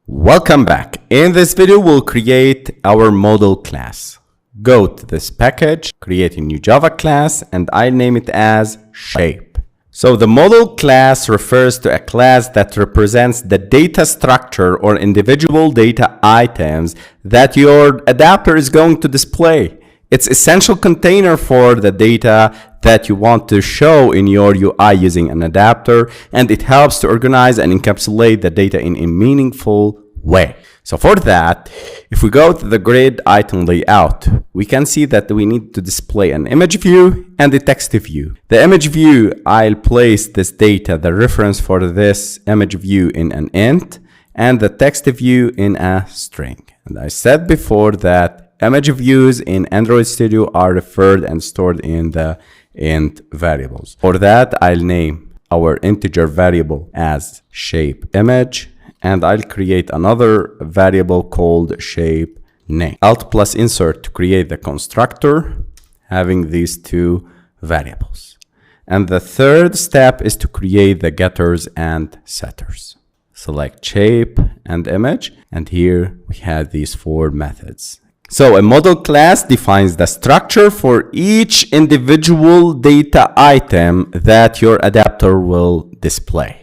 Welcome back. In this video, we'll create our model class. Go to this package, create a new Java class, and I'll name it as Shape. So the model class refers to a class that represents the data structure or individual data items that your adapter is going to display. It's essential container for the data that you want to show in your UI using an adapter, and it helps to organize and encapsulate the data in a meaningful way. So for that, if we go to the grid item layout, we can see that we need to display an image view and a text view. The image view, I'll place this data, the reference for this image view, in an int, and the text view in a string. And I said before that image views in Android Studio are referred and stored in the int variables. For that, I'll name our integer variable as shape image, and I'll create another variable called shape name. Alt plus insert to create the constructor having these two variables. And the third step is to create the getters and setters. Select shape and image, and here we have these four methods. So a model class defines the structure for each individual data item that your adapter will display.